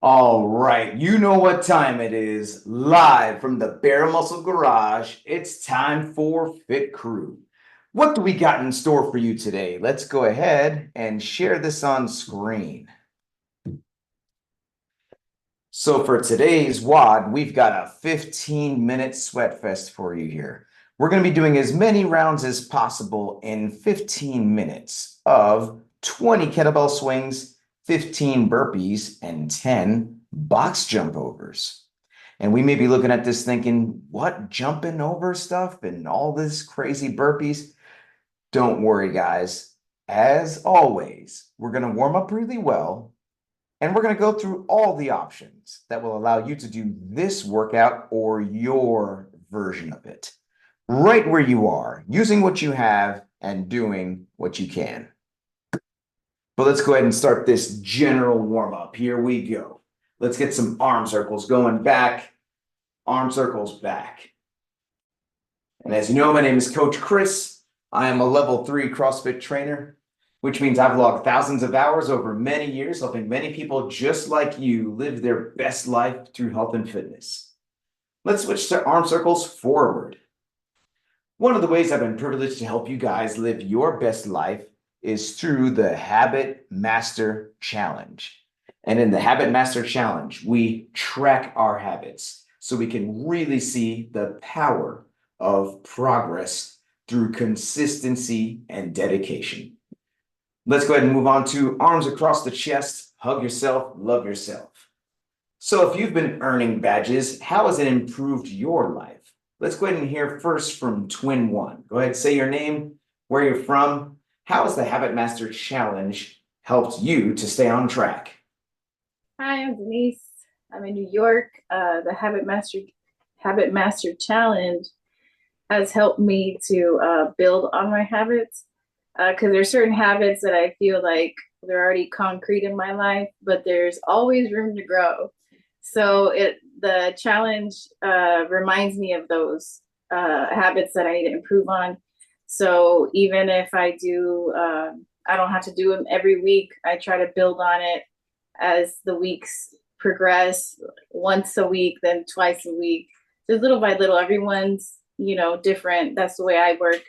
All right, you know what time it is. Live from the Bare Muscle Garage, it's time for Fit Crew. What do we got in store for you today? Let's go ahead and share this on screen. So for today's WOD, we've got a 15-minute sweat fest for you here. We're going to be doing as many rounds as possible in 15 minutes of 20 kettlebell swings, 15 burpees, and 10 box jump overs. And we may be looking at this thinking, what, jumping over stuff and all this crazy burpees? Don't worry, guys. As always, we're going to warm up really well. And we're going to go through all the options that will allow you to do this workout or your version of it, right where you are, using what you have and doing what you can. But let's go ahead and start this general warm-up. Here we go. Let's get some arm circles going back, arm circles back. And as you know, my name is Coach Chris. I am a level 3 CrossFit trainer, which means I've logged thousands of hours over many years, helping many people just like you live their best life through health and fitness. Let's switch to arm circles forward. One of the ways I've been privileged to help you guys live your best life is through the Habit Master Challenge. And in the Habit Master Challenge, we track our habits so we can really see the power of progress through consistency and dedication. Let's go ahead and move on to arms across the chest, hug yourself, love yourself. So if you've been earning badges, how has it improved your life? Let's go ahead and hear first from Twin One. Go ahead, say your name, where you're from. How has the Habit Master Challenge helped you to stay on track? Hi, I'm Denise. I'm in New York. The Habit Master Challenge has helped me to build on my habits because there's certain habits that I feel like they're already concrete in my life, but there's always room to grow. So the challenge reminds me of those habits that I need to improve on. So even if I do, I don't have to do them every week. I try to build on it as the weeks progress, once a week, then twice a week, just little by little. Everyone's, different. That's the way I work.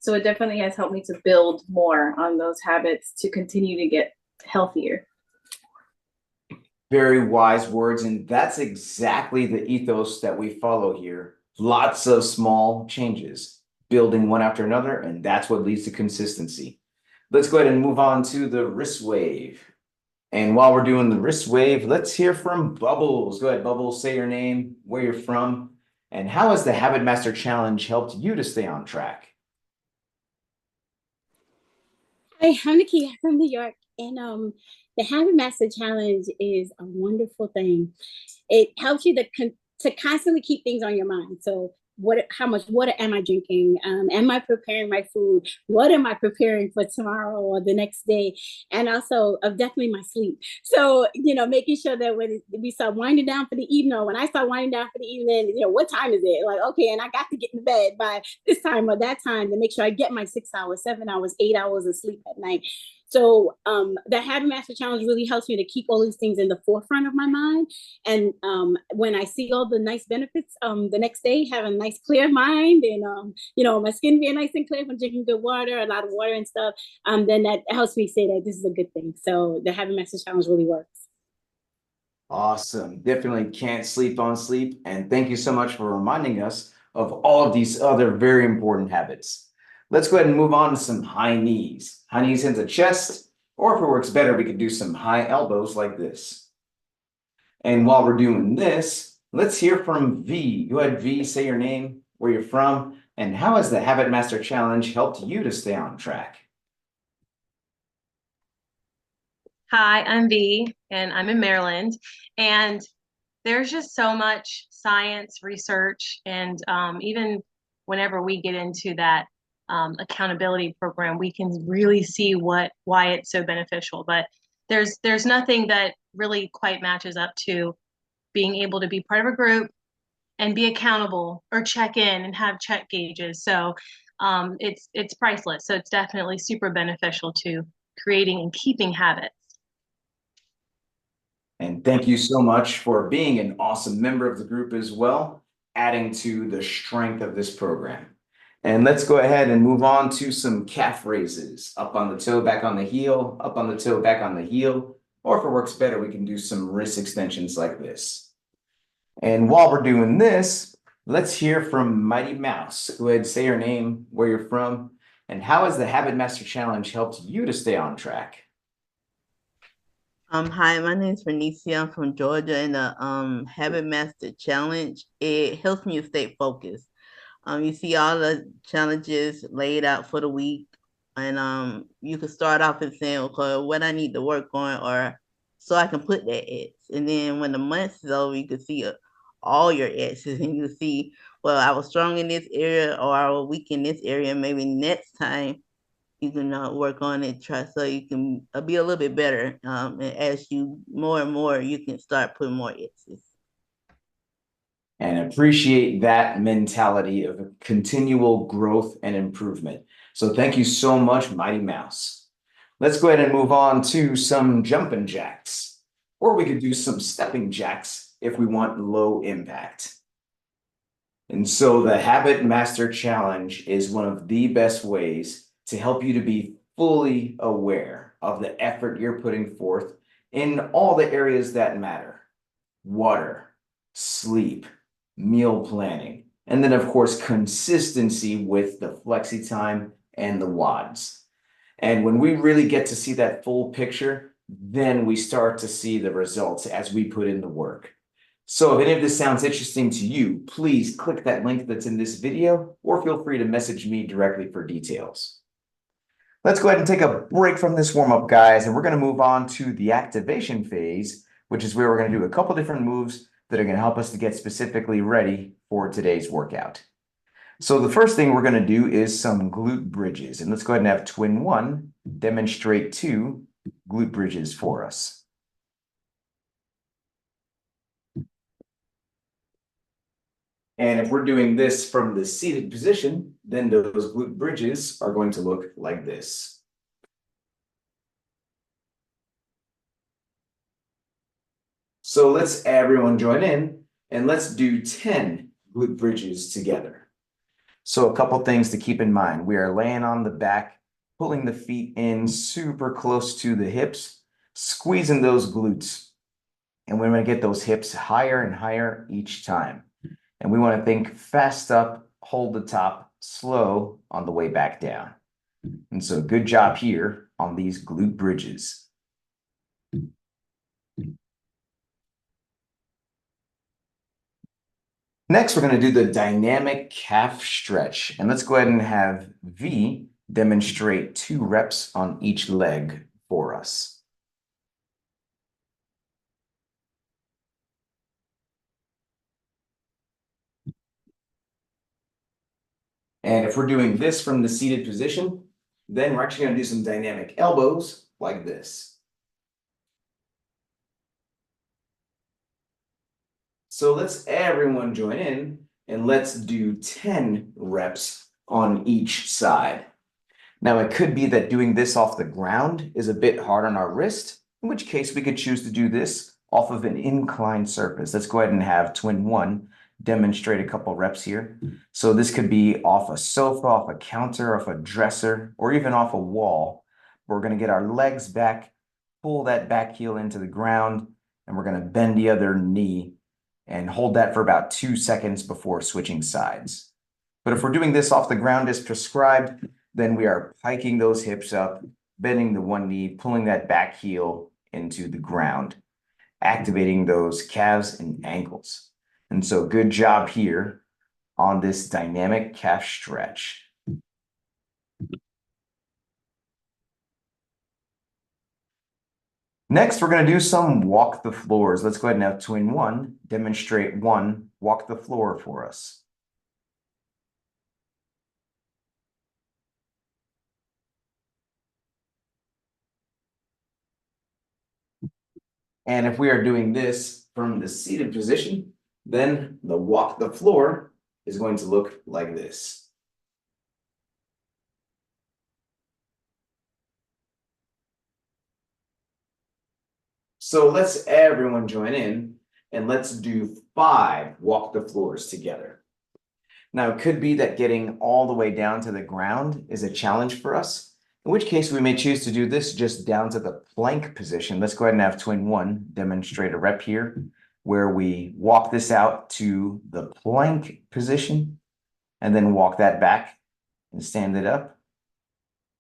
So it definitely has helped me to build more on those habits to continue to get healthier. Very wise words, and that's exactly the ethos that we follow here. Lots of small changes, building one after another, and that's what leads to consistency. Let's go ahead and move on to the wrist wave. And while we're doing the wrist wave, let's hear from Bubbles. Go ahead, Bubbles, say your name, where you're from, and how has the Habit Master Challenge helped you to stay on track? Hi, I'm Nikki from New York, and the Habit Master Challenge is a wonderful thing. It helps you to constantly keep things on your mind. So, how much water am I drinking? Am I preparing my food? What am I preparing for tomorrow or the next day? And also, definitely my sleep. So, making sure that when we start winding down for the evening, or when I start winding down for the evening, what time is it? Like, okay, and I got to get in bed by this time or that time to make sure I get my 6 hours, 7 hours, 8 hours of sleep at night. So the Habit Master Challenge really helps me to keep all these things in the forefront of my mind. And when I see all the nice benefits, the next day have a nice clear mind, and my skin being nice and clear from drinking good water, a lot of water and stuff. Then that helps me say that this is a good thing. So the Habit Master Challenge really works. Awesome. Definitely can't sleep on sleep. And thank you so much for reminding us of all of these other very important habits. Let's go ahead and move on to some high knees. High knees into chest, or if it works better, we could do some high elbows like this. And while we're doing this, let's hear from V. Go ahead, V, say your name, where you're from, and how has the Habit Master Challenge helped you to stay on track? Hi, I'm V, and I'm in Maryland. And there's just so much science, research, and even whenever we get into that accountability program, we can really see why it's so beneficial. But there's nothing that really quite matches up to being able to be part of a group and be accountable or check in and have check gauges. So it's priceless. So it's definitely super beneficial to creating and keeping habits. And thank you so much for being an awesome member of the group as well, adding to the strength of this program. And let's go ahead and move on to some calf raises. Up on the toe, back on the heel, up on the toe, back on the heel. Or if it works better, we can do some wrist extensions like this. And while we're doing this, let's hear from Mighty Mouse. Go ahead, say your name, where you're from, and how has the Habit Master Challenge helped you to stay on track? Hi, my name is Bernicia. I'm from Georgia, and the Habit Master Challenge, it helps me to stay focused. You see all the challenges laid out for the week, and you can start off and saying, okay, what I need to work on, or so I can put that X. And then when the month is over, you can see all your X's, and you see, well, I was strong in this area, or I was weak in this area. Maybe next time you can work on it, try so you can be a little bit better. And as you more and more, you can start putting more X's. And appreciate that mentality of continual growth and improvement. So thank you so much, Mighty Mouse. Let's go ahead and move on to some jumping jacks, or we could do some stepping jacks if we want low impact. And so the Habit Master Challenge is one of the best ways to help you to be fully aware of the effort you're putting forth in all the areas that matter: water, sleep, meal planning, and then of course consistency with the flexi time and the WODs. And when we really get to see that full picture, then we start to see the results as we put in the work. So if any of this sounds interesting to you, please click that link that's in this video, or feel free to message me directly for details. Let's go ahead and take a break from this warm-up, guys, and we're going to move on to the activation phase, which is where we're going to do a couple different moves that are going to help us to get specifically ready for today's workout. So the first thing we're going to do is some glute bridges, and let's go ahead and have twin one demonstrate 2 glute bridges for us. And if we're doing this from the seated position, then those glute bridges are going to look like this. So let's everyone join in and let's do 10 glute bridges together. So a couple things to keep in mind. We are laying on the back, pulling the feet in super close to the hips, squeezing those glutes. And we're going to get those hips higher and higher each time. And we want to think fast up, hold the top, slow on the way back down. And so good job here on these glute bridges. Next, we're going to do the dynamic calf stretch. And let's go ahead and have V demonstrate 2 reps on each leg for us. And if we're doing this from the seated position, then we're actually going to do some dynamic elbows like this. So let's everyone join in and let's do 10 reps on each side. Now, it could be that doing this off the ground is a bit hard on our wrist, in which case we could choose to do this off of an inclined surface. Let's go ahead and have twin one demonstrate a couple reps here. So this could be off a sofa, off a counter, off a dresser, or even off a wall. We're going to get our legs back, pull that back heel into the ground, and we're going to bend the other knee and hold that for about 2 seconds before switching sides. But if we're doing this off the ground as prescribed, then we are hiking those hips up, bending the one knee, pulling that back heel into the ground, activating those calves and ankles. And so good job here on this dynamic calf stretch. Next, we're going to do some walk the floors. Let's go ahead and have twin one demonstrate 1 walk the floor for us. And if we are doing this from the seated position, then the walk the floor is going to look like this. So let's everyone join in and let's do 5 walk the floors together. Now, it could be that getting all the way down to the ground is a challenge for us, in which case we may choose to do this just down to the plank position. Let's go ahead and have twin 1 demonstrate a rep here, where we walk this out to the plank position and then walk that back and stand it up.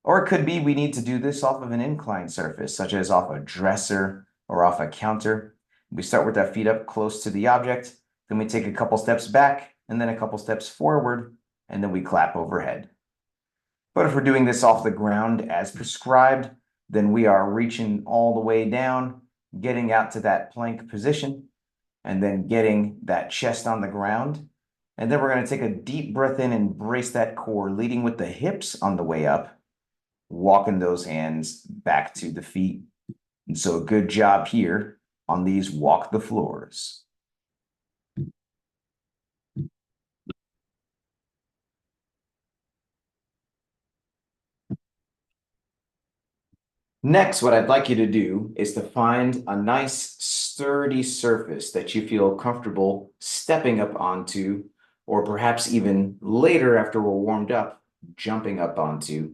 Or it could be we need to do this off of an inclined surface, such as off a dresser or off a counter. We start with our feet up close to the object, then we take a couple steps back and then a couple steps forward, and then we clap overhead. But if we're doing this off the ground as prescribed, then we are reaching all the way down, getting out to that plank position, and then getting that chest on the ground. And then we're going to take a deep breath in and brace that core, leading with the hips on the way up, walking those hands back to the feet. And so good job here on these walk the floors. Next, what I'd like you to do is to find a nice sturdy surface that you feel comfortable stepping up onto, or perhaps even later after we're warmed up, jumping up onto.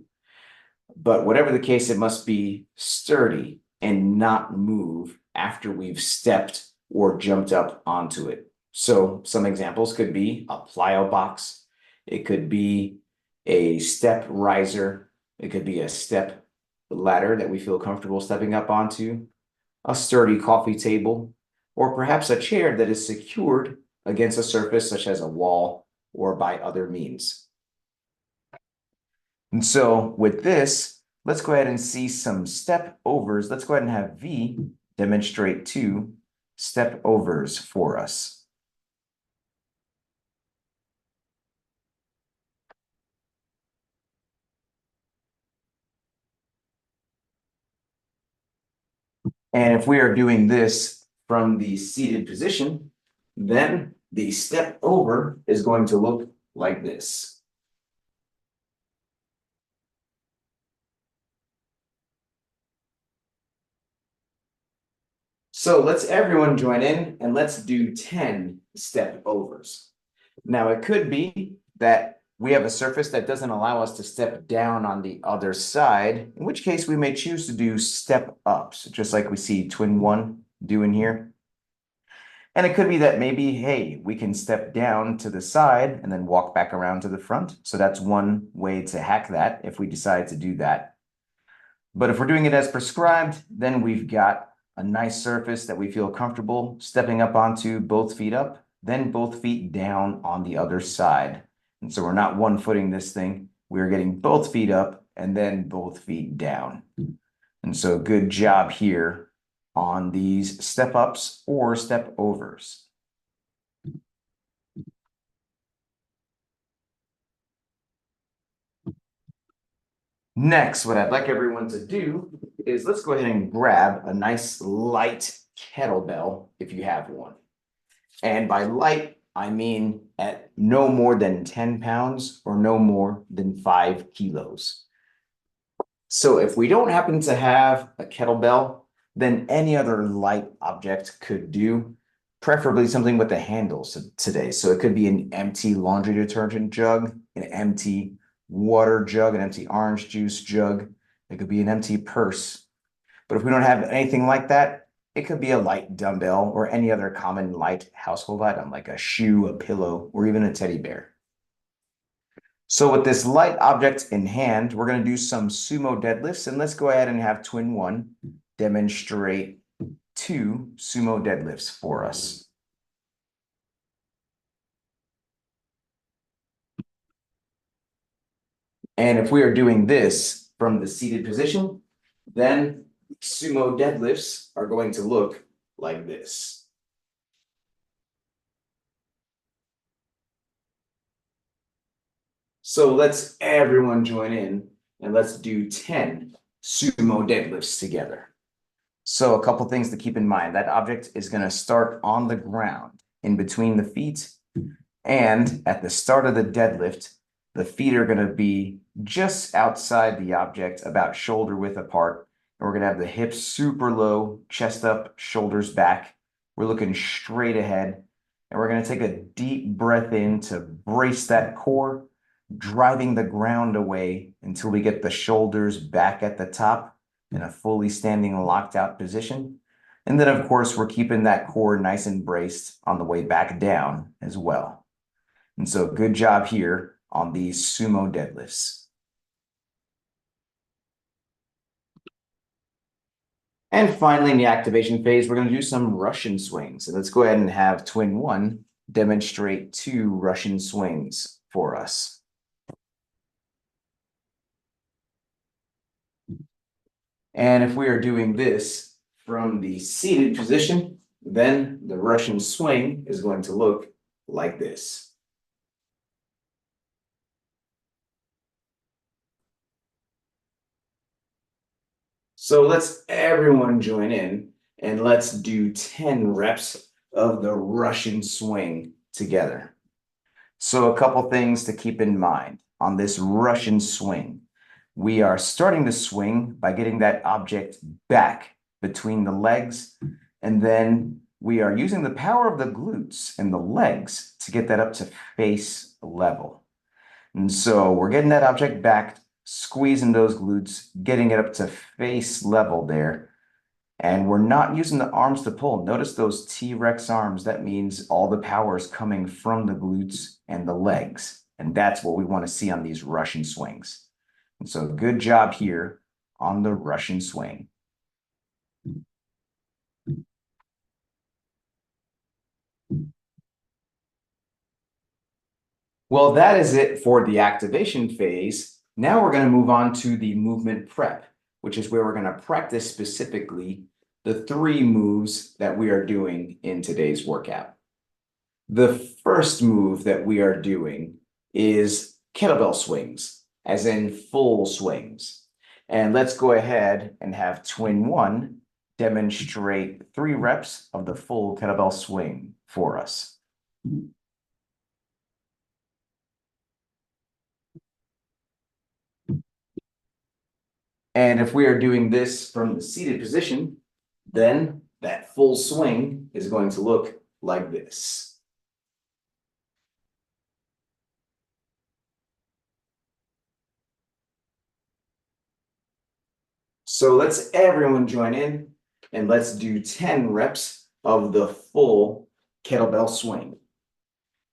But whatever the case, it must be sturdy and not move after we've stepped or jumped up onto it. So some examples could be a plyo box. It could be a step riser. It could be a step ladder that we feel comfortable stepping up onto, a sturdy coffee table, or perhaps a chair that is secured against a surface such as a wall or by other means. And so with this, let's go ahead and see some step overs. Let's go ahead and have V demonstrate 2 step overs for us. And if we are doing this from the seated position, then the step over is going to look like this. So let's everyone join in and let's do 10 step overs. Now it could be that we have a surface that doesn't allow us to step down on the other side, in which case we may choose to do step ups, just like we see twin 1 doing here. And it could be that maybe, hey, we can step down to the side and then walk back around to the front. So that's one way to hack that if we decide to do that. But if we're doing it as prescribed, then we've got a nice surface that we feel comfortable stepping up onto, both feet up, then both feet down on the other side. And so we're not one-footing this thing. We're getting both feet up and then both feet down. And so good job here on these step ups or step overs. Next, what I'd like everyone to do is let's go ahead and grab a nice light kettlebell if you have one. And by light, I mean at no more than 10 pounds or no more than 5 kilos. So if we don't happen to have a kettlebell, then any other light object could do, preferably something with a handle today. So it could be an empty laundry detergent jug, an empty water jug, an empty orange juice jug. It could be an empty purse. But if we don't have anything like that, it could be a light dumbbell or any other common light household item like a shoe, a pillow, or even a teddy bear. So with this light object in hand, we're going to do some sumo deadlifts, and let's go ahead and have twin 1 demonstrate 2 sumo deadlifts for us. And if we are doing this from the seated position, then sumo deadlifts are going to look like this. So let's everyone join in and let's do 10 sumo deadlifts together. So a couple things to keep in mind. That object is going to start on the ground in between the feet. And at the start of the deadlift, the feet are going to be just outside the object, about shoulder width apart. And we're gonna have the hips super low, chest up, shoulders back. We're looking straight ahead. And we're gonna take a deep breath in to brace that core, driving the ground away until we get the shoulders back at the top in a fully standing locked out position. And then, of course, we're keeping that core nice and braced on the way back down as well. And so good job here on these sumo deadlifts. And finally, in the activation phase, we're going to do some Russian swings. So let's go ahead and have twin one demonstrate 2 Russian swings for us. And if we are doing this from the seated position, then the Russian swing is going to look like this. So let's everyone join in and let's do 10 reps of the Russian swing together. So a couple things to keep in mind on this Russian swing. We are starting to swing by getting that object back between the legs, and then we are using the power of the glutes and the legs to get that up to face level. And so we're getting that object back, squeezing those glutes, getting it up to face level there. And we're not using the arms to pull. Notice those T-Rex arms. That means all the power is coming from the glutes and the legs. And that's what we want to see on these Russian swings. And so good job here on the Russian swing. Well, that is it for the activation phase. Now we're going to move on to the movement prep, which is where we're going to practice specifically the 3 moves that we are doing in today's workout. The first move that we are doing is kettlebell swings, as in full swings. And let's go ahead and have twin one demonstrate 3 reps of the full kettlebell swing for us. And if we are doing this from the seated position, then that full swing is going to look like this. So let's everyone join in and let's do 10 reps of the full kettlebell swing.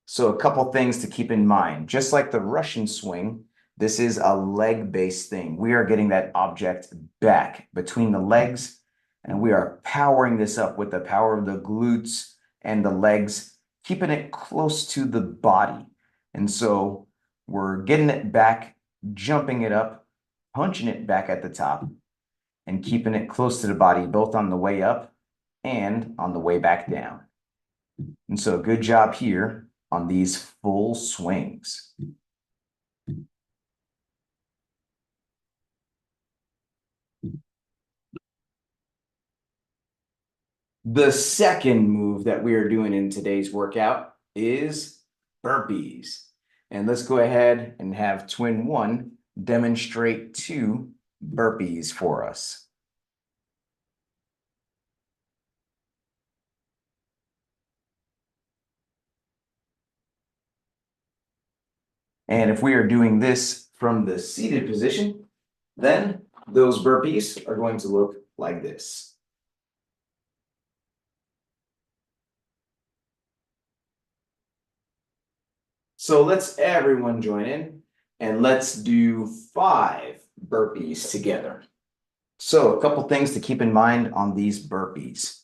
So a couple things to keep in mind. Just like the Russian swing, this is a leg-based thing. We are getting that object back between the legs, and we are powering this up with the power of the glutes and the legs, keeping it close to the body. And so we're getting it back, jumping it up, punching it back at the top, and keeping it close to the body, both on the way up and on the way back down. And so good job here on these full swings. The second move that we are doing in today's workout is burpees. And let's go ahead and have twin one demonstrate 2 burpees for us. And if we are doing this from the seated position, then those burpees are going to look like this. So let's everyone join in and let's do 5 burpees together. So a couple things to keep in mind on these burpees.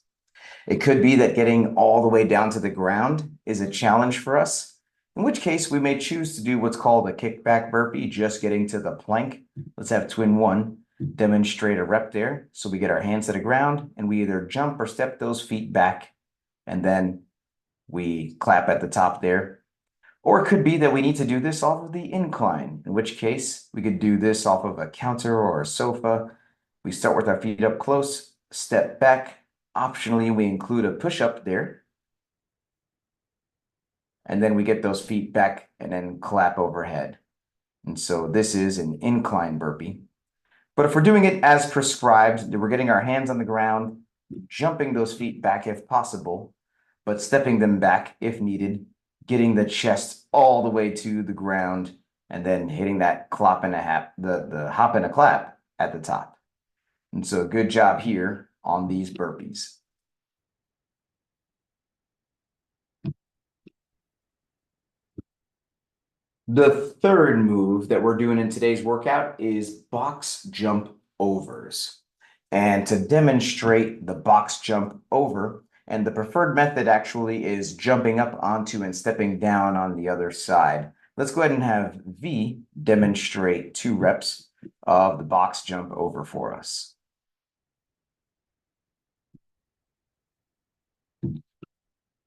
It could be that getting all the way down to the ground is a challenge for us, in which case we may choose to do what's called a kickback burpee, just getting to the plank. Let's have twin one demonstrate a rep there. So we get our hands to the ground and we either jump or step those feet back, and then we clap at the top there. Or it could be that we need to do this off of the incline, in which case we could do this off of a counter or a sofa. We start with our feet up close, step back. Optionally, we include a push-up there. And then we get those feet back and then clap overhead. And so this is an incline burpee. But if we're doing it as prescribed, we're getting our hands on the ground, jumping those feet back if possible, but stepping them back if needed, getting the chest all the way to the ground, and then hitting that clop and a hop, the hop and a clap at the top. And so good job here on these burpees. The third move that we're doing in today's workout is box jump overs. And to demonstrate the box jump over, and the preferred method actually is jumping up onto and stepping down on the other side. Let's go ahead and have V demonstrate 2 reps of the box jump over for us.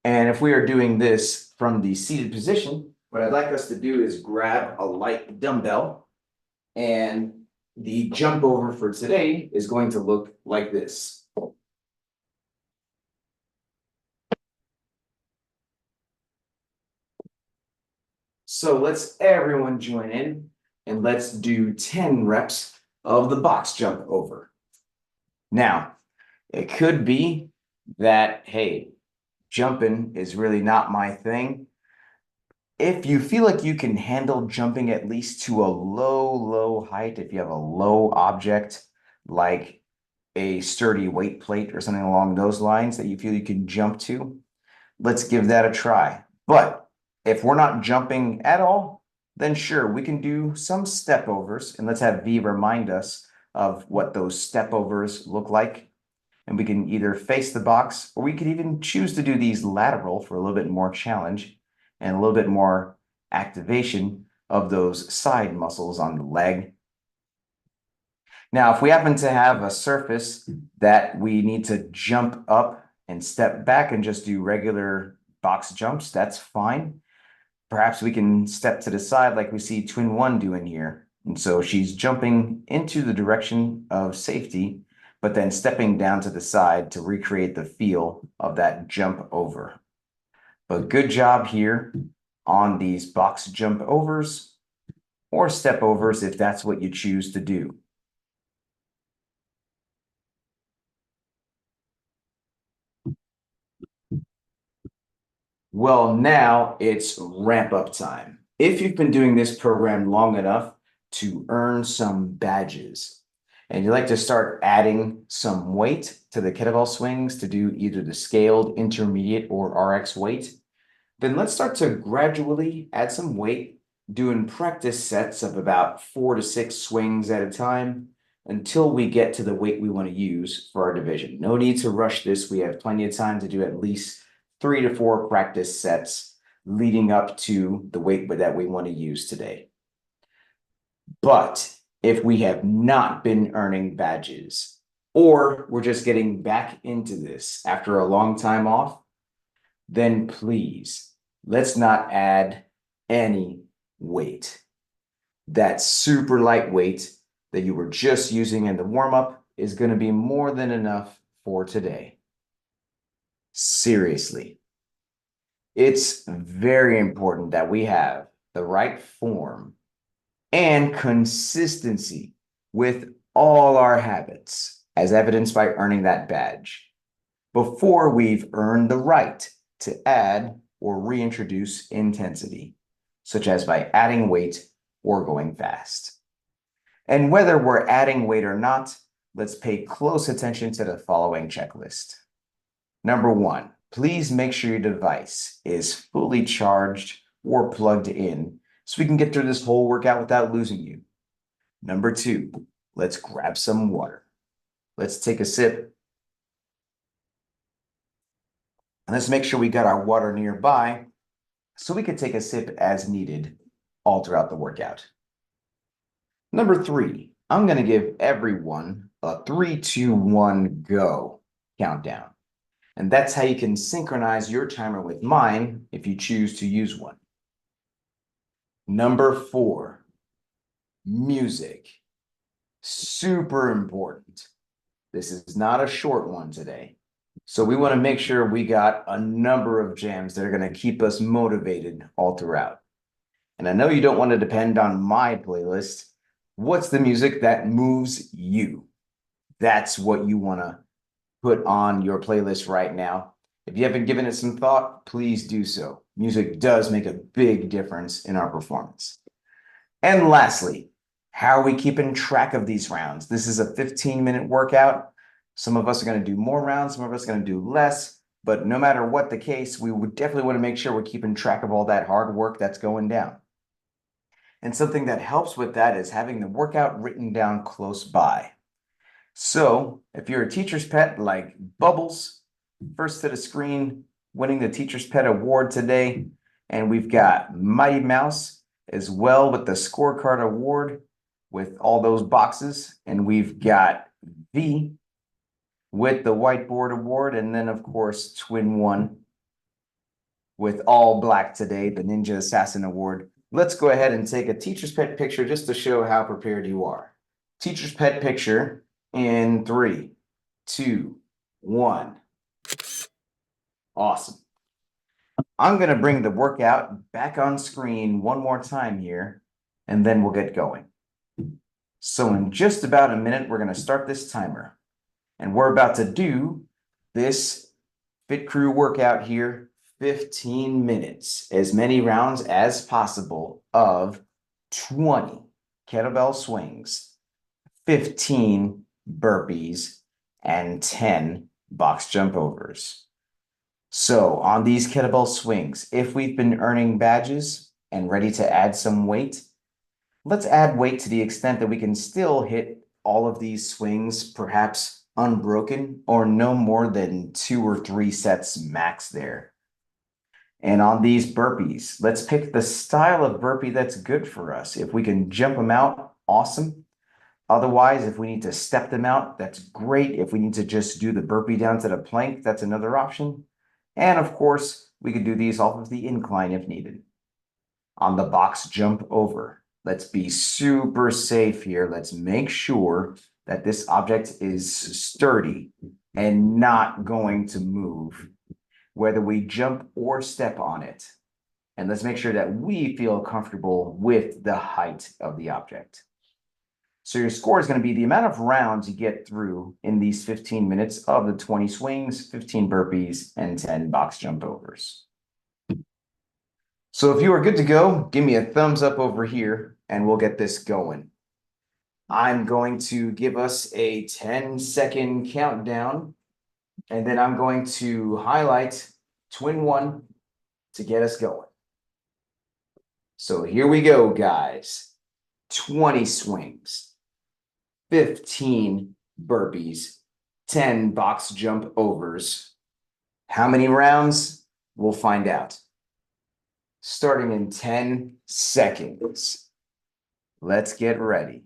And if we are doing this from the seated position, what I'd like us to do is grab a light dumbbell, and the jump over for today is going to look like this. So let's everyone join in and let's do 10 reps of the box jump over. Now, it could be that, hey, jumping is really not my thing. If you feel like you can handle jumping at least to a low height, if you have a low object like a sturdy weight plate or something along those lines that you feel you can jump to, let's give that a try. But if we're not jumping at all, then sure, we can do some step overs, and let's have V remind us of what those step overs look like. And we can either face the box, or we could even choose to do these lateral for a little bit more challenge and a little bit more activation of those side muscles on the leg. Now, if we happen to have a surface that we need to jump up and step back and just do regular box jumps, that's fine. Perhaps we can step to the side like we see Twin One doing here. And so she's jumping into the direction of safety, but then stepping down to the side to recreate the feel of that jump over. But good job here on these box jump overs or step overs if that's what you choose to do. Well, now it's ramp up time. If you've been doing this program long enough to earn some badges, and you like to start adding some weight to the kettlebell swings to do either the scaled, intermediate, or RX weight, then let's start to gradually add some weight, doing practice sets of about 4 to 6 swings at a time until we get to the weight we want to use for our division. No need to rush this. We have plenty of time to do at least 3 to 4 practice sets leading up to the weight that we want to use today. But if we have not been earning badges, or we're just getting back into this after a long time off, then please, let's not add any weight. That super light weight that you were just using in the warm-up is going to be more than enough for today. Seriously. It's very important that we have the right form and consistency with all our habits, as evidenced by earning that badge, before we've earned the right to add or reintroduce intensity, such as by adding weight or going fast. And whether we're adding weight or not, let's pay close attention to the following checklist. Number 1, please make sure your device is fully charged or plugged in so we can get through this whole workout without losing you. Number 2, let's grab some water. Let's take a sip. And let's make sure we got our water nearby so we can take a sip as needed all throughout the workout. Number 3, I'm going to give everyone a 3, 2, 1, go countdown. And that's how you can synchronize your timer with mine if you choose to use one. Number 4, music. Super important. This is not a short one today. So we want to make sure we got a number of jams that are going to keep us motivated all throughout. And I know you don't want to depend on my playlist. What's the music that moves you? That's what you want to put on your playlist right now. If you haven't given it some thought, please do so. Music does make a big difference in our performance. And lastly, how are we keeping track of these rounds? This is a 15-minute workout. Some of us are going to do more rounds, some of us are going to do less, but no matter what the case, we would definitely want to make sure we're keeping track of all that hard work that's going down. And something that helps with that is having the workout written down close by. So if you're a teacher's pet like Bubbles, first to the screen, winning the Teacher's Pet Award today. And we've got Mighty Mouse as well with the scorecard award with all those boxes. And we've got V with the whiteboard award. And then, of course, Twin One with all black today, the Ninja Assassin Award. Let's go ahead and take a teacher's pet picture just to show how prepared you are. Teacher's pet picture in 3, 2, 1. Awesome. I'm going to bring the workout back on screen one more time here, and then we'll get going. So in just about a minute, we're going to start this timer. And we're about to do this Fit Crew workout here, 15 minutes, as many rounds as possible of 20 kettlebell swings, 15 burpees, and 10 box jump overs. So on these kettlebell swings, if we've been earning badges and ready to add some weight, let's add weight to the extent that we can still hit all of these swings, perhaps unbroken, or no more than 2 or 3 sets max there. And on these burpees, let's pick the style of burpee that's good for us. If we can jump them out, awesome. Otherwise, if we need to step them out, that's great. If we need to just do the burpee down to the plank, that's another option. And of course, we could do these off of the incline if needed. On the box jump over, let's be super safe here. Let's make sure that this object is sturdy and not going to move, whether we jump or step on it. And let's make sure that we feel comfortable with the height of the object. So your score is going to be the amount of rounds you get through in these 15 minutes of the 20 swings, 15 burpees, and 10 box jump overs. So if you are good to go, give me a thumbs up over here and we'll get this going. I'm going to give us a 10-second countdown, and then I'm going to highlight Twin One to get us going. So here we go, guys. 20 swings, 15 burpees, 10 box jump overs. How many rounds? We'll find out. Starting in 10 seconds. Let's get ready.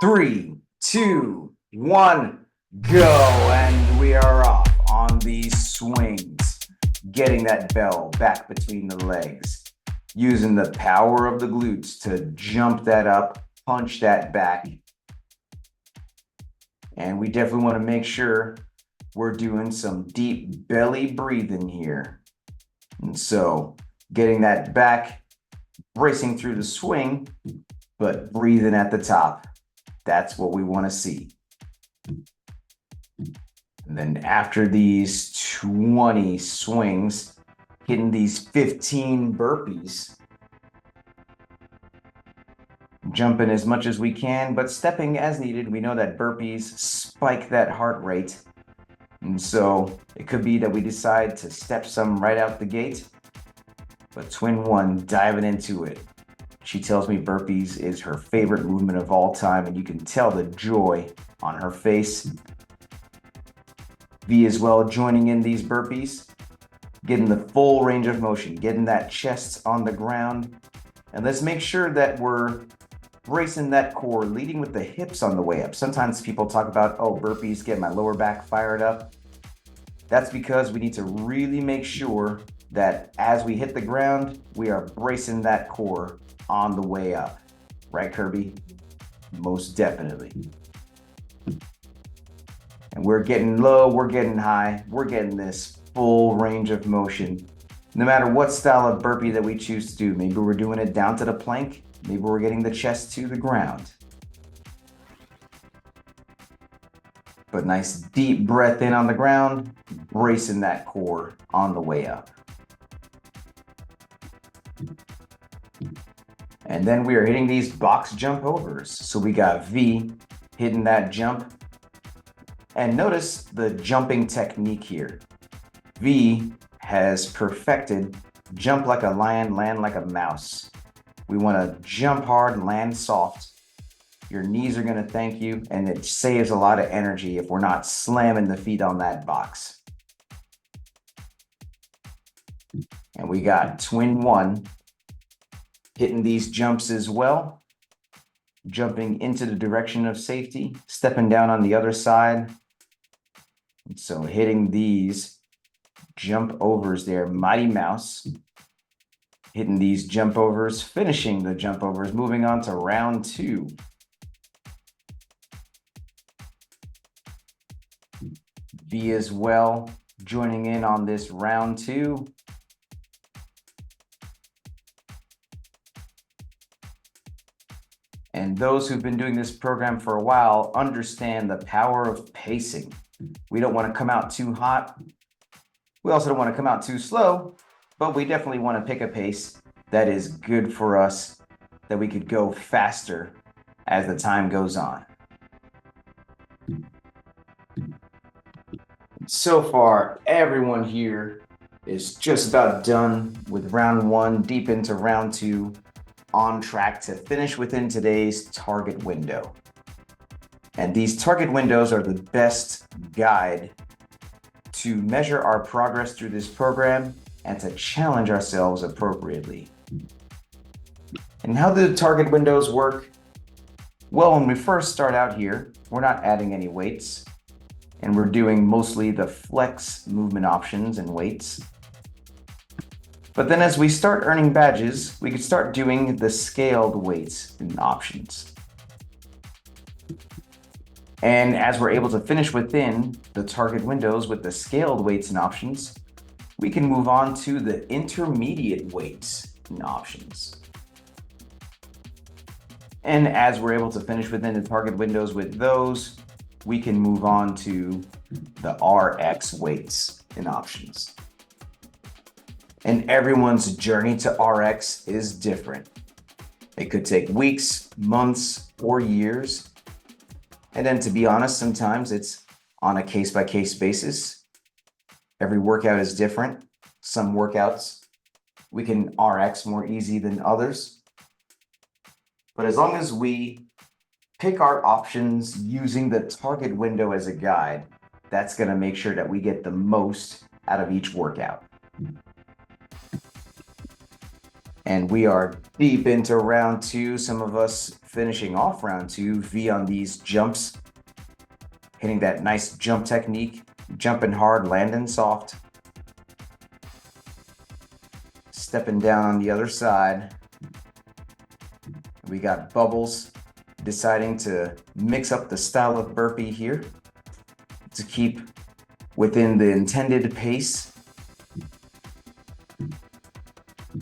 3, 2, 1, go. And we are off on these swings. Getting that bell back between the legs. Using the power of the glutes to jump that up, punch that back. And we definitely want to make sure we're doing some deep belly breathing here. And so getting that back, bracing through the swing, but breathing at the top. That's what we want to see. And then after these 20 swings, hitting these 15 burpees, jumping as much as we can, but stepping as needed. We know that burpees spike that heart rate. And so it could be that we decide to step some right out the gate, but Twin One diving into it. She tells me burpees is her favorite movement of all time, and you can tell the joy on her face. V as well joining in these burpees, getting the full range of motion, getting that chest on the ground. And let's make sure that we're bracing that core, leading with the hips on the way up. Sometimes people talk about, oh, burpees get my lower back fired up. That's because we need to really make sure that as we hit the ground, we are bracing that core on the way up. Right, Kirby? Most definitely. And we're getting low, we're getting high, we're getting this full range of motion. No matter what style of burpee that we choose to do, maybe we're doing it down to the plank, maybe we're getting the chest to the ground. But nice deep breath in on the ground, bracing that core on the way up. And then we are hitting these box jump overs. So we got V hitting that jump. And notice the jumping technique here. V has perfected jump like a lion, land like a mouse. We want to jump hard, land soft. Your knees are going to thank you, and it saves a lot of energy if we're not slamming the feet on that box. And we got twin one hitting these jumps as well, jumping into the direction of safety, stepping down on the other side. And so hitting these jump overs there, Mighty Mouse, hitting these jump overs, finishing the jump overs, moving on to round 2. V as well, joining in on this round 2. And those who've been doing this program for a while understand the power of pacing. We don't want to come out too hot. We also don't want to come out too slow, but we definitely want to pick a pace that is good for us, that we could go faster as the time goes on. So far, everyone here is just about done with round 1, deep into round 2, on track to finish within today's target window. And these target windows are the best guide to measure our progress through this program and to challenge ourselves appropriately. And how do the target windows work? Well, when we first start out here, we're not adding any weights, and we're doing mostly the flex movement options and weights. But then as we start earning badges, we could start doing the scaled weights and options. And as we're able to finish within the target windows with the scaled weights and options, we can move on to the intermediate weights and options. And as we're able to finish within the target windows with those, we can move on to the RX weights and options. And everyone's journey to RX is different. It could take weeks, months, or years. And then to be honest, sometimes it's on a case-by-case basis. Every workout is different. Some workouts we can RX more easy than others. But as long as we pick our options using the target window as a guide, that's going to make sure that we get the most out of each workout. And we are deep into round 2. Some of us finishing off round 2, V on these jumps, hitting that nice jump technique, jumping hard, landing soft, stepping down on the other side. We got Bubbles deciding to mix up the style of burpee here to keep within the intended pace.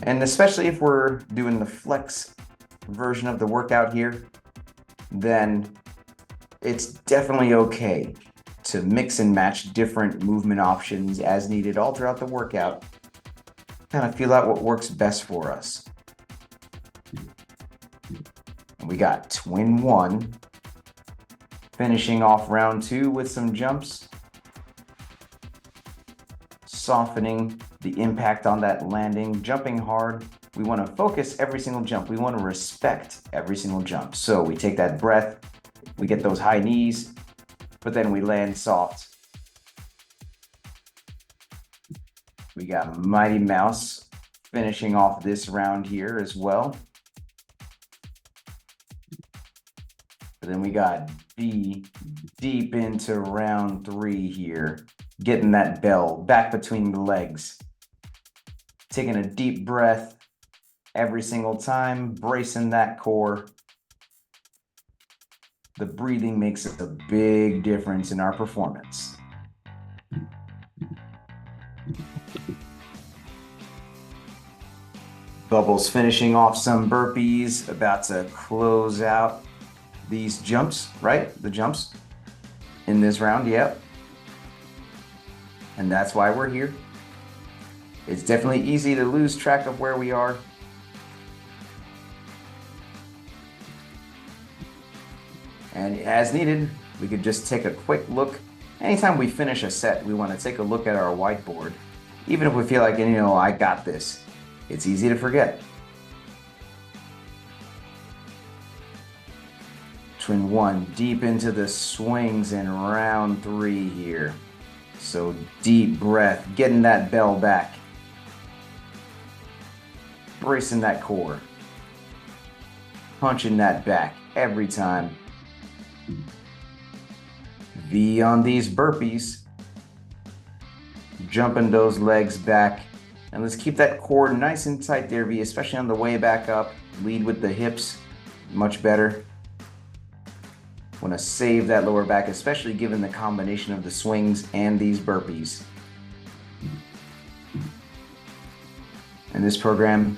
And especially if we're doing the flex version of the workout here, then it's definitely okay to mix and match different movement options as needed all throughout the workout. Kind of feel out what works best for us. And we got twin 1, finishing off round 2 with some jumps, softening the impact on that landing, jumping hard. We want to focus every single jump. We want to respect every single jump. So we take that breath, we get those high knees, but then we land soft. We got Mighty Mouse finishing off this round here as well. But then we got B deep into round 3 here, getting that bell back between the legs. Taking a deep breath every single time, bracing that core. The breathing makes a big difference in our performance. Bubbles finishing off some burpees, about to close out these jumps, right? The jumps in this round, yep. And that's why we're here. It's definitely easy to lose track of where we are. And as needed, we could just take a quick look. Anytime we finish a set, we want to take a look at our whiteboard. Even if we feel like, I got this. It's easy to forget. Twin 1 deep into the swings in round 3 here. So deep breath, getting that bell back. Bracing that core. Punching that back every time. V on these burpees. Jumping those legs back. And let's keep that core nice and tight there, V, especially on the way back up. Lead with the hips, much better. Want to save that lower back, especially given the combination of the swings and these burpees. In this program,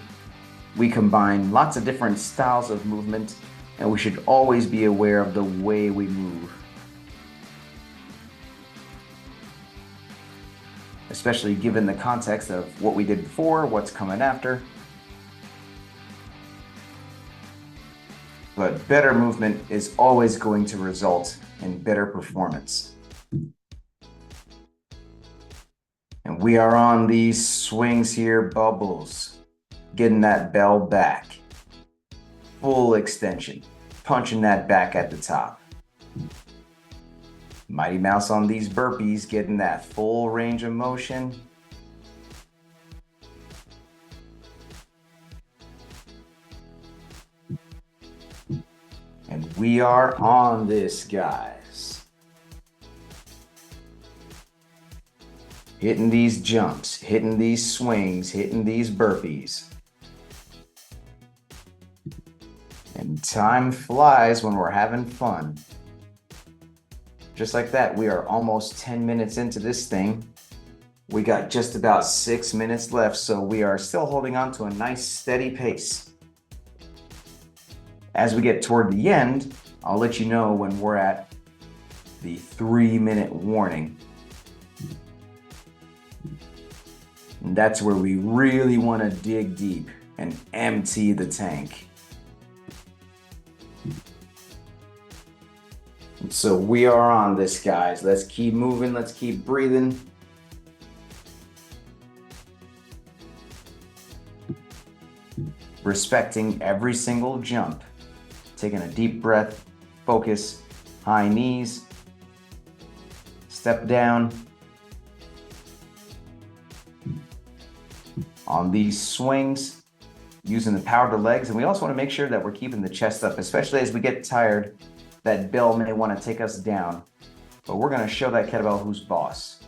we combine lots of different styles of movement, and we should always be aware of the way we move. Especially given the context of what we did before, what's coming after. But better movement is always going to result in better performance. And we are on these swings here, Bubbles. Getting that bell back. Full extension. Punching that back at the top. Mighty Mouse on these burpees, getting that full range of motion. And we are on this, guys. Hitting these jumps, hitting these swings, hitting these burpees. And time flies when we're having fun. Just like that, we are almost 10 minutes into this thing. We got just about 6 minutes left, so we are still holding on to a nice steady pace. As we get toward the end, I'll let you know when we're at the 3-minute warning. And that's where we really want to dig deep and empty the tank. So we are on this, guys. Let's keep moving. Let's keep breathing. Respecting every single jump. Taking a deep breath. Focus. High knees. Step down. On these swings, using the power of the legs. And we also want to make sure that we're keeping the chest up, especially as we get tired. That bell may want to take us down, but we're going to show that kettlebell who's boss.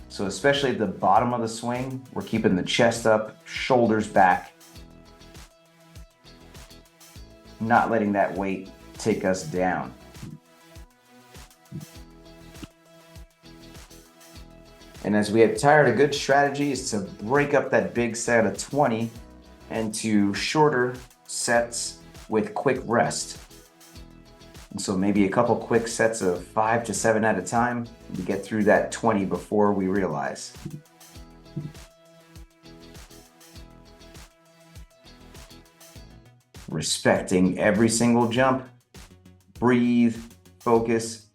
So especially at the bottom of the swing, we're keeping the chest up, shoulders back, not letting that weight take us down. And as we get tired, a good strategy is to break up that big set of 20 into shorter sets with quick rest. And so maybe a couple quick sets of 5 to 7 at a time to get through that 20 before we realize. Respecting every single jump. Breathe, focus.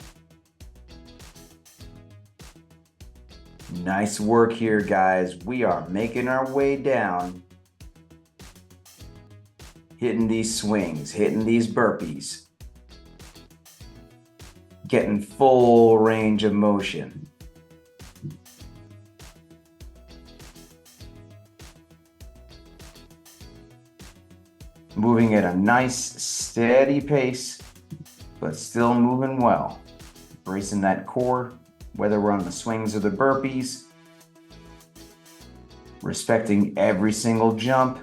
Nice work here, guys. We are making our way down. Hitting these swings, hitting these burpees. Getting full range of motion. Moving at a nice, steady pace, but still moving well. Bracing that core, whether we're on the swings or the burpees. Respecting every single jump.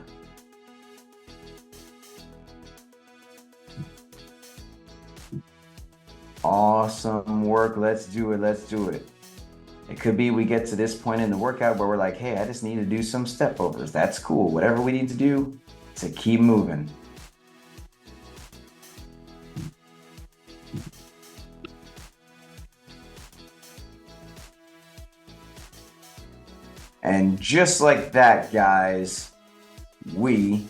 Awesome work. Let's do it. Let's do it. It could be we get to this point in the workout where we're like, hey, I just need to do some step overs. That's cool. Whatever we need to do to keep moving. And just like that, guys, we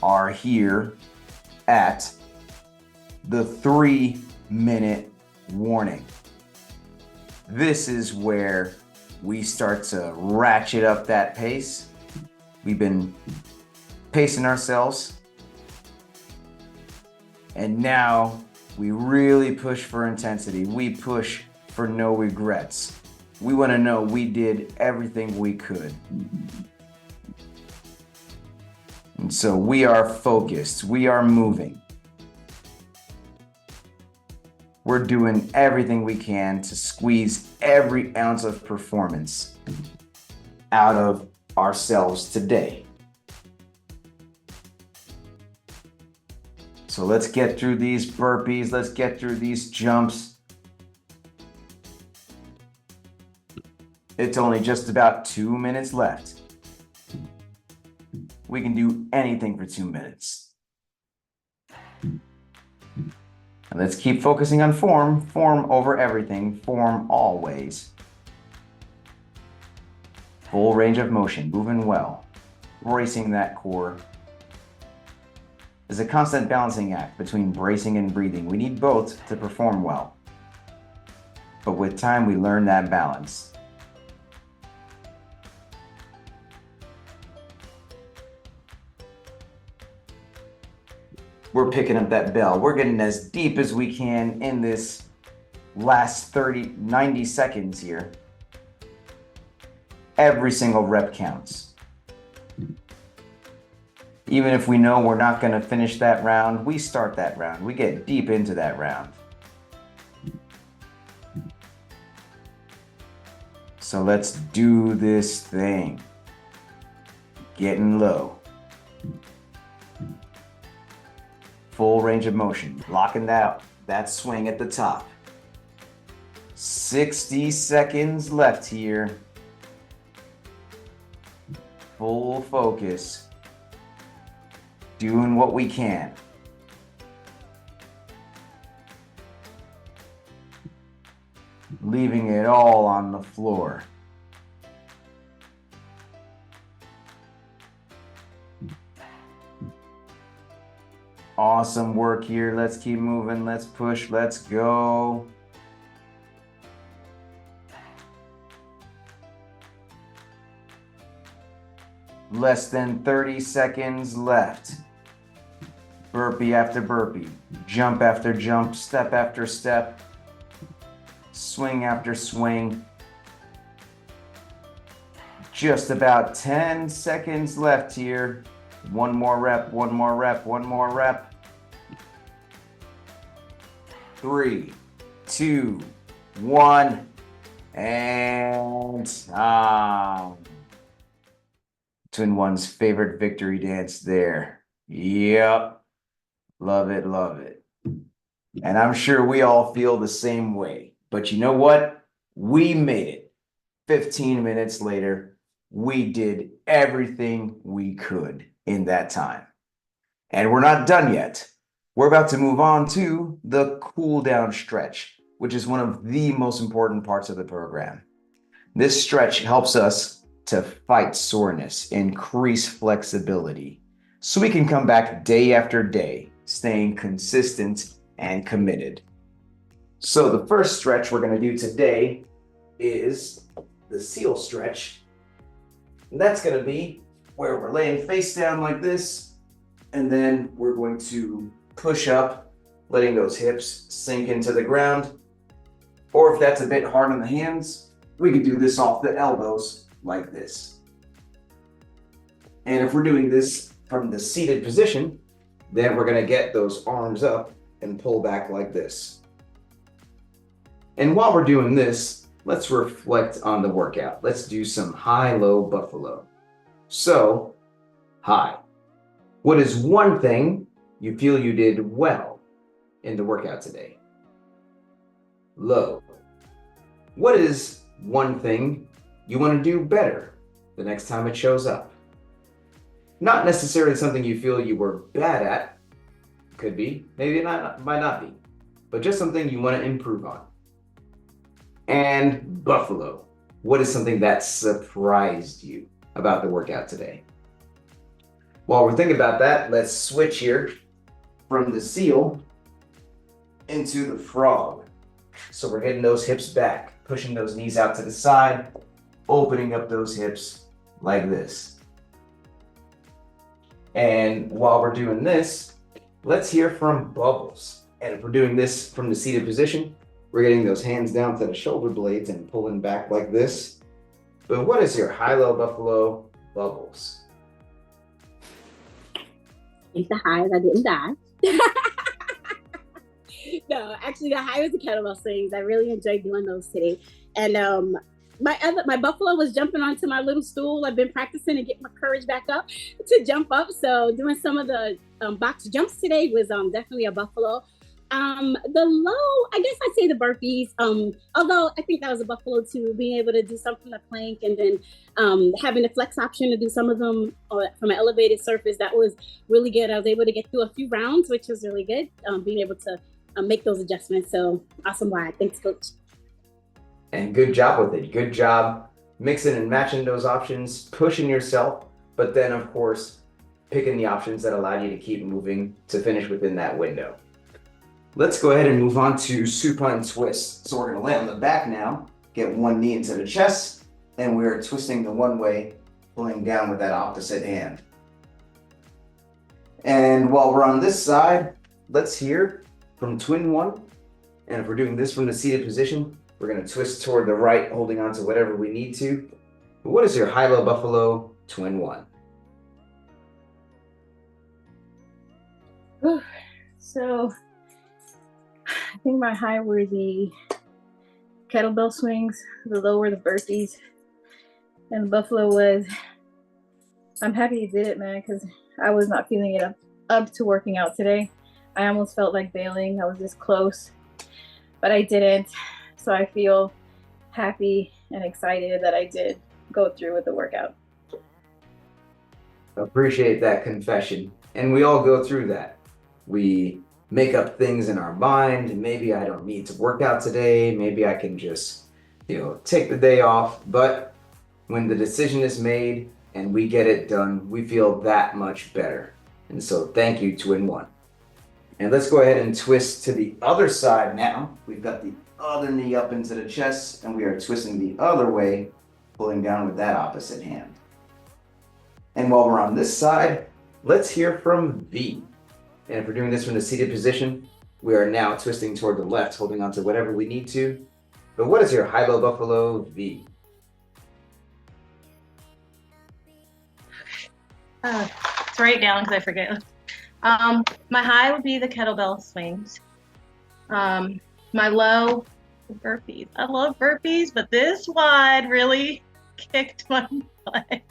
are here at the 3-minute warning. This is where we start to ratchet up that pace. We've been pacing ourselves. And now we really push for intensity. We push for no regrets. We want to know we did everything we could. And so we are focused. We are moving. We're doing everything we can to squeeze every ounce of performance out of ourselves today. So let's get through these burpees. Let's get through these jumps. It's only just about 2 minutes left. We can do anything for 2 minutes. And let's keep focusing on form. Form over everything. Form always. Full range of motion. Moving well. Bracing that core. It's a constant balancing act between bracing and breathing. We need both to perform well. But with time, we learn that balance. We're picking up that bell. We're getting as deep as we can in this last 90 seconds here. Every single rep counts. Even if we know we're not going to finish that round, we start that round. We get deep into that round. So let's do this thing. Getting low. Full range of motion, locking that swing at the top. 60 seconds left here. Full focus. Doing what we can. Leaving it all on the floor. Awesome work here. Let's keep moving. Let's push. Let's go. Less than 30 seconds left. Burpee after burpee. Jump after jump. Step after step. Swing after swing. Just about 10 seconds left here. One more rep, one more rep, one more rep. 3, 2, 1, and Twin One's favorite victory dance there. Yep. Love it, love it. And I'm sure we all feel the same way. But you know what? We made it. 15 minutes later, we did everything we could in that time. And we're not done yet. We're about to move on to the cool down stretch, which is one of the most important parts of the program. This stretch helps us to fight soreness, increase flexibility, so we can come back day after day, staying consistent and committed. So the first stretch we're going to do today is the seal stretch. And that's going to be where we're laying face down like this, and then we're going to push up, letting those hips sink into the ground. Or if that's a bit hard on the hands, we can do this off the elbows like this. And if we're doing this from the seated position, then we're going to get those arms up and pull back like this. And while we're doing this, let's reflect on the workout. Let's do some high-low buffalo. So, high. What is one thing you feel you did well in the workout today? Low. What is one thing you want to do better the next time it shows up. Not necessarily something you feel you were bad at, could be, maybe not, might not be, but just something you want to improve on. And Buffalo, what is something that surprised you about the workout today? While we're thinking about that, let's switch here from the seal into the frog. So we're hitting those hips back, pushing those knees out to the side, opening up those hips like this. And while we're doing this, let's hear from Bubbles. And if we're doing this from the seated position, we're getting those hands down to the shoulder blades and pulling back like this. But what is your high-low buffalo, Bubbles? It's the highs. I didn't die. No, actually, the high was the kettlebell swings. I really enjoyed doing those today. And my buffalo was jumping onto my little stool. I've been practicing to get my courage back up to jump up. So doing some of the box jumps today was definitely a buffalo. The low, I guess I'd say the burpees. Although I think that was a buffalo too, being able to do some from the plank and then having the flex option to do some of them from an elevated surface. That was really good. I was able to get through a few rounds, which was really good. Being able to make those adjustments. So awesome wide. Thanks, coach. And good job with it. Good job mixing and matching those options, pushing yourself, but then of course, picking the options that allow you to keep moving to finish within that window. Let's go ahead and move on to supine twist. So we're gonna lay on the back now, get one knee into the chest, and we're twisting the one way, pulling down with that opposite hand. And while we're on this side, let's hear from twin one. And if we're doing this from the seated position, we're gonna twist toward the right, holding on to whatever we need to. But what is your high-low buffalo, twin one? So I think my high were the kettlebell swings, the low were the burpees, and the buffalo was, I'm happy you did it, man, because I was not feeling it up to working out today. I almost felt like bailing. I was this close, but I didn't. So I feel happy and excited that I did go through with the workout. Appreciate that confession. And we all go through that. We make up things in our mind. Maybe I don't need to work out today. Maybe I can just, take the day off. But when the decision is made and we get it done, we feel that much better. And so thank you, twin one. And let's go ahead and twist to the other side now. We've got the other knee up into the chest and we are twisting the other way, pulling down with that opposite hand. And while we're on this side, let's hear from V. And if we're doing this from the seated position, we are now twisting toward the left, holding on to whatever we need to. But what is your high-low buffalo, V? It's right down because I forget. My high would be the kettlebell swings. My low, burpees. I love burpees, but this wide really kicked my butt.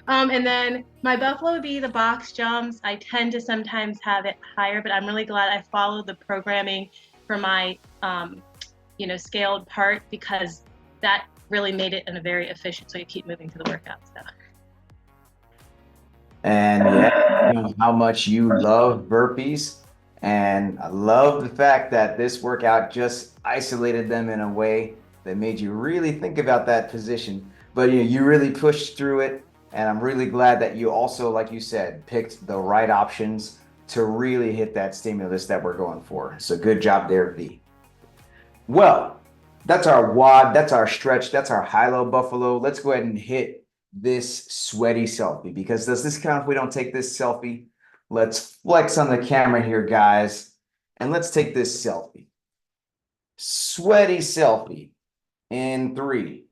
And then my buffalo would be the box jumps. I tend to sometimes have it higher, but I'm really glad I followed the programming for my, scaled part, because that really made it in a very efficient, so you keep moving to the workout stuff. And yeah, how much you love burpees. And I love the fact that this workout just isolated them in a way that made you really think about that position. But you really pushed through it. And I'm really glad that you also, like you said, picked the right options to really hit that stimulus that we're going for. So good job there, V. Well, that's our WOD, that's our stretch, that's our high-low buffalo. Let's go ahead and hit this sweaty selfie, because does this count if we don't take this selfie? Let's flex on the camera here, guys, and let's take this selfie. Sweaty selfie in 3,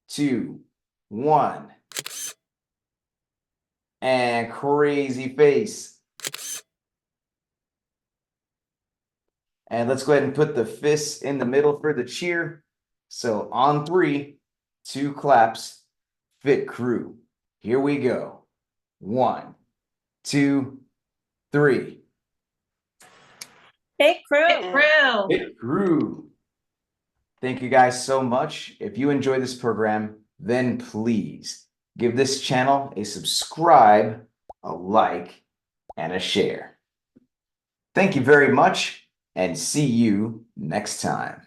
2, 1. And crazy face. And let's go ahead and put the fists in the middle for the cheer. So on 3, 2 claps. Fit crew. Here we go. 1, 2, 3. Fit crew. Fit crew. Fit crew. Thank you guys so much. If you enjoy this program, then please give this channel a subscribe, a like, and a share. Thank you very much, and see you next time.